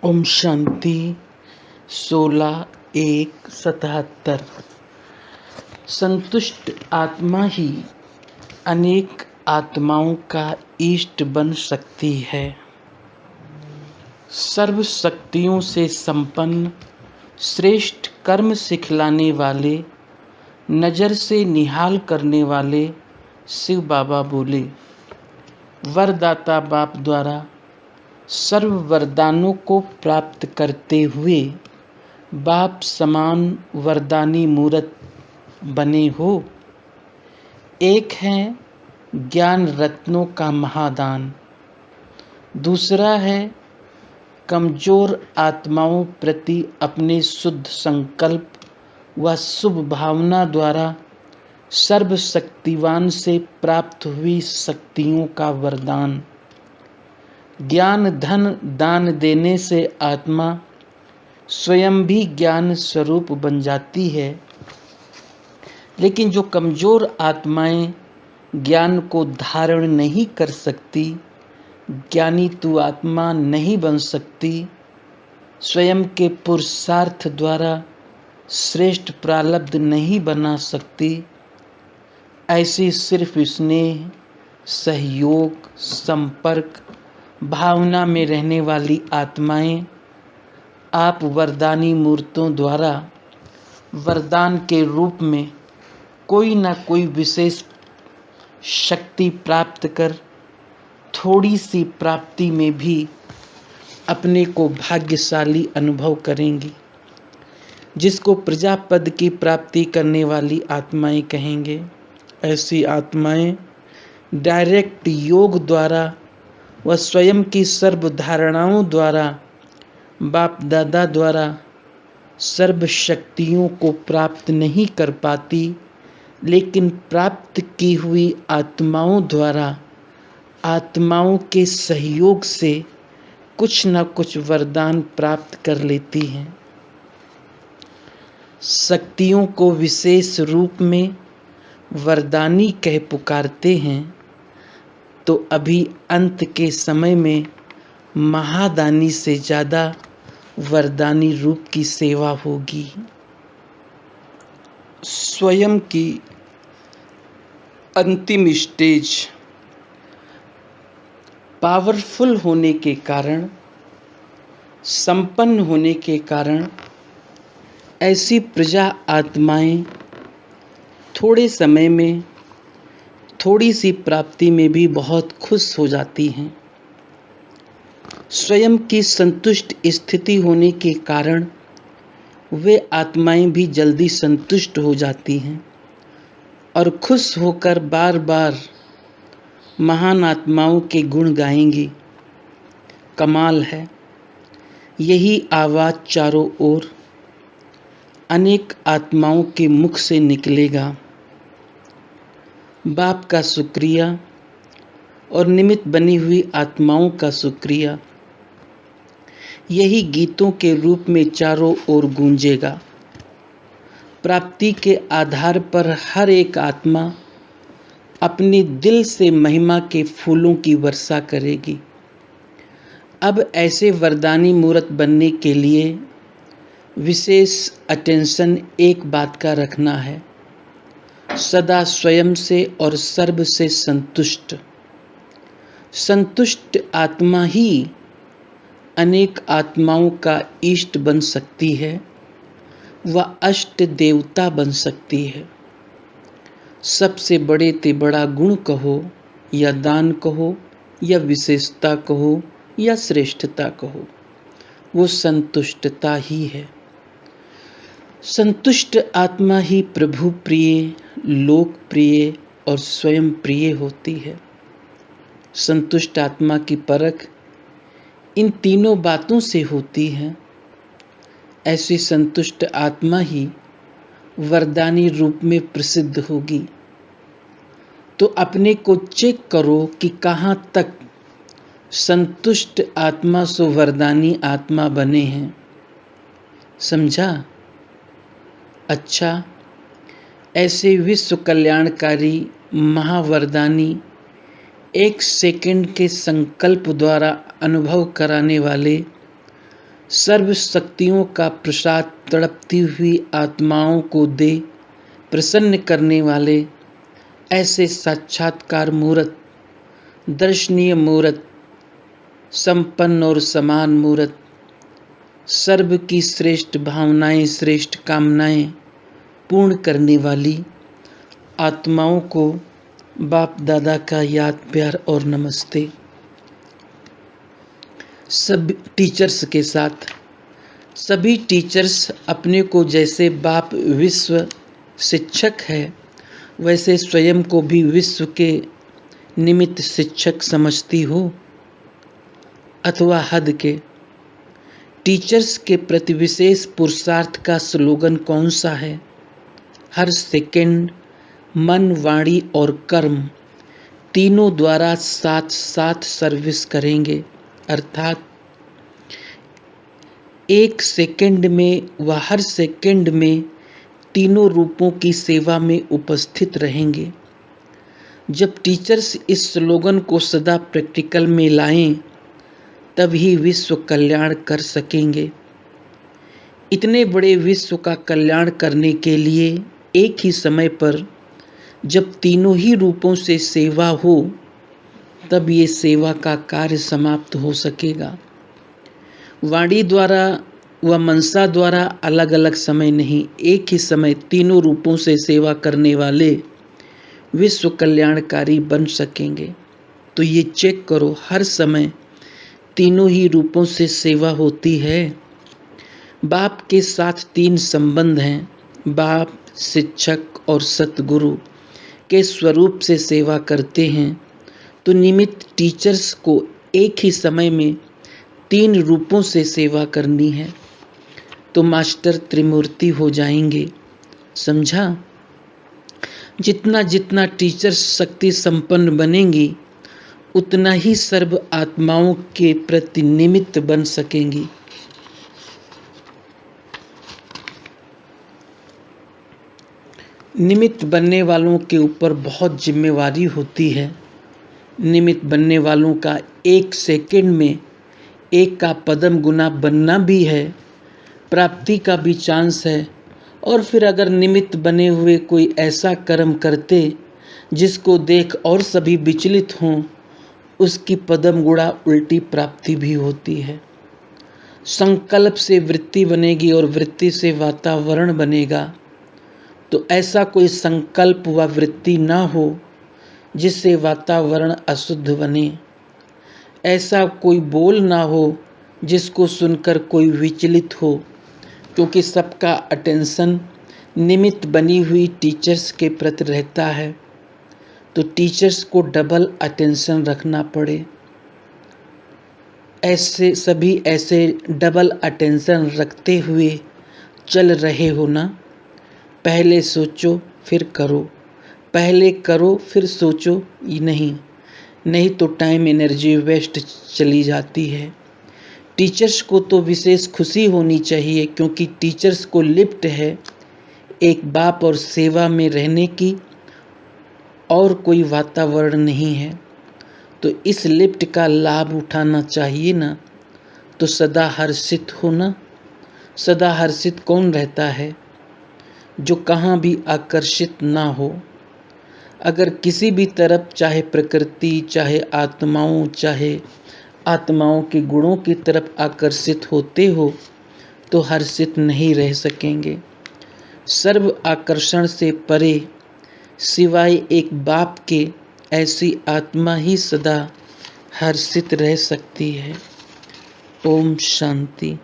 ओम शांति 16/1/77। संतुष्ट आत्मा ही अनेक आत्माओं का इष्ट बन सकती है। सर्व शक्तियों से संपन्न श्रेष्ठ कर्म सिखलाने वाले, नज़र से निहाल करने वाले शिव बाबा बोले, वरदाता बाप द्वारा सर्व वरदानों को प्राप्त करते हुए बाप समान वरदानी मूर्त बने हो। एक है ज्ञान रत्नों का महादान, दूसरा है कमजोर आत्माओं प्रति अपने शुद्ध संकल्प व शुभ भावना द्वारा सर्वशक्तिवान से प्राप्त हुई शक्तियों का वरदान। ज्ञान धन दान देने से आत्मा स्वयं भी ज्ञान स्वरूप बन जाती है, लेकिन जो कमजोर आत्माएं ज्ञान को धारण नहीं कर सकती, ज्ञानी तू आत्मा नहीं बन सकती, स्वयं के पुरुषार्थ द्वारा श्रेष्ठ प्रारब्ध नहीं बना सकती, ऐसी सिर्फ स्नेह, सहयोग, संपर्क भावना में रहने वाली आत्माएं आप वरदानी मूर्तों द्वारा वरदान के रूप में कोई न कोई विशेष शक्ति प्राप्त कर थोड़ी सी प्राप्ति में भी अपने को भाग्यशाली अनुभव करेंगी, जिसको प्रजापद की प्राप्ति करने वाली आत्माएं कहेंगे। ऐसी आत्माएं डायरेक्ट योग द्वारा व स्वयं की सर्व धारणाओं द्वारा बाप दादा द्वारा सर्व शक्तियों को प्राप्त नहीं कर पाती, लेकिन प्राप्त की हुई आत्माओं द्वारा आत्माओं के सहयोग से कुछ न कुछ वरदान प्राप्त कर लेती हैं। शक्तियों को विशेष रूप में वरदानी कह पुकारते हैं, तो अभी अंत के समय में महादानी से ज़्यादा वरदानी रूप की सेवा होगी। स्वयं की अंतिम स्टेज पावरफुल होने के कारण, संपन्न होने के कारण ऐसी प्रजा आत्माएं थोड़े समय में थोड़ी सी प्राप्ति में भी बहुत खुश हो जाती हैं। स्वयं की संतुष्ट स्थिति होने के कारण वे आत्माएं भी जल्दी संतुष्ट हो जाती हैं और खुश होकर बार बार महान आत्माओं के गुण गाएंगी। कमाल है, यही आवाज़ चारों ओर अनेक आत्माओं के मुख से निकलेगा। बाप का शुक्रिया और निमित्त बनी हुई आत्माओं का शुक्रिया, यही गीतों के रूप में चारों ओर गूंजेगा। प्राप्ति के आधार पर हर एक आत्मा अपने दिल से महिमा के फूलों की वर्षा करेगी। अब ऐसे वरदानी मूर्त बनने के लिए विशेष अटेंशन एक बात का रखना है, सदा स्वयं से और सर्व से संतुष्ट। संतुष्ट आत्मा ही अनेक आत्माओं का इष्ट बन सकती है व अष्ट देवता बन सकती है। सबसे बड़े ते बड़ा गुण कहो या दान कहो या विशेषता कहो या श्रेष्ठता कहो, वो संतुष्टता ही है। संतुष्ट आत्मा ही प्रभु प्रिय, लोक प्रिय और स्वयं प्रिय होती है। संतुष्ट आत्मा की परख इन तीनों बातों से होती है। ऐसी संतुष्ट आत्मा ही वरदानी रूप में प्रसिद्ध होगी। तो अपने को चेक करो कि कहाँ तक संतुष्ट आत्मा सो वरदानी आत्मा बने हैं। समझा? अच्छा, ऐसे विश्व कल्याणकारी महावरदानी एक सेकंड के संकल्प द्वारा अनुभव कराने वाले सर्व शक्तियों का प्रसाद तड़पती हुई आत्माओं को दे प्रसन्न करने वाले ऐसे साक्षात्कार मूर्त, दर्शनीय मूर्त, संपन्न और समान मूर्त, सर्व की श्रेष्ठ भावनाएं, श्रेष्ठ कामनाएं पूर्ण करने वाली आत्माओं को बाप दादा का याद, प्यार और नमस्ते। सब टीचर्स के साथ, सभी टीचर्स अपने को जैसे बाप विश्व शिक्षक है, वैसे स्वयं को भी विश्व के निमित्त शिक्षक समझती हो अथवा हद के। टीचर्स के प्रति विशेष पुरुषार्थ का स्लोगन कौन सा है? हर सेकंड मन, वाणी और कर्म तीनों द्वारा साथ साथ सर्विस करेंगे, अर्थात एक सेकंड में व हर सेकंड में तीनों रूपों की सेवा में उपस्थित रहेंगे। जब टीचर्स इस स्लोगन को सदा प्रैक्टिकल में लाएं, तभी विश्व कल्याण कर सकेंगे। इतने बड़े विश्व का कल्याण करने के लिए एक ही समय पर जब तीनों ही रूपों से सेवा हो, तब ये सेवा का कार्य समाप्त हो सकेगा। वाणी द्वारा व मनसा द्वारा अलग अलग समय नहीं, एक ही समय तीनों रूपों से सेवा करने वाले विश्व कल्याणकारी बन सकेंगे। तो ये चेक करो, हर समय तीनों ही रूपों से सेवा होती है। बाप के साथ तीन संबंध हैं, बाप, शिक्षक और सतगुरु के स्वरूप से सेवा करते हैं। तो निमित्त टीचर्स को एक ही समय में तीन रूपों से सेवा करनी है, तो मास्टर त्रिमूर्ति हो जाएंगे। समझा? जितना जितना टीचर्स शक्ति संपन्न बनेंगी, उतना ही सर्व आत्माओं के प्रति निमित्त बन सकेंगी। निमित्त बनने वालों के ऊपर बहुत जिम्मेवारी होती है। निमित्त बनने वालों का एक सेकंड में एक का पदम गुना बनना भी है, प्राप्ति का भी चांस है। और फिर अगर निमित्त बने हुए कोई ऐसा कर्म करते जिसको देख और सभी विचलित हों, उसकी पदम गुणा उल्टी प्राप्ति भी होती है। संकल्प से वृत्ति बनेगी और वृत्ति से वातावरण बनेगा। तो ऐसा कोई संकल्प व वृत्ति ना हो जिससे वातावरण अशुद्ध बने। ऐसा कोई बोल ना हो जिसको सुनकर कोई विचलित हो, क्योंकि सबका अटेंशन निमित्त बनी हुई टीचर्स के प्रति रहता है। तो टीचर्स को डबल अटेंशन रखना पड़े। ऐसे सभी ऐसे डबल अटेंशन रखते हुए चल रहे हो ना। पहले सोचो फिर करो, पहले करो फिर सोचो, नहीं तो टाइम एनर्जी वेस्ट चली जाती है। टीचर्स को तो विशेष खुशी होनी चाहिए, क्योंकि टीचर्स को लिफ्ट है एक बाप और सेवा में रहने की, और कोई वातावरण नहीं है। तो इस लिफ्ट का लाभ उठाना चाहिए ना। तो सदा हर्षित हो ना। सदा हर्षित कौन रहता है? जो कहाँ भी आकर्षित ना हो। अगर किसी भी तरफ, चाहे प्रकृति, चाहे आत्माओं के गुणों की तरफ आकर्षित होते हो, तो हर्षित नहीं रह सकेंगे। सर्व आकर्षण से परे सिवाय एक बाप के ऐसी आत्मा ही सदा हर्षित रह सकती है। ओम शांति।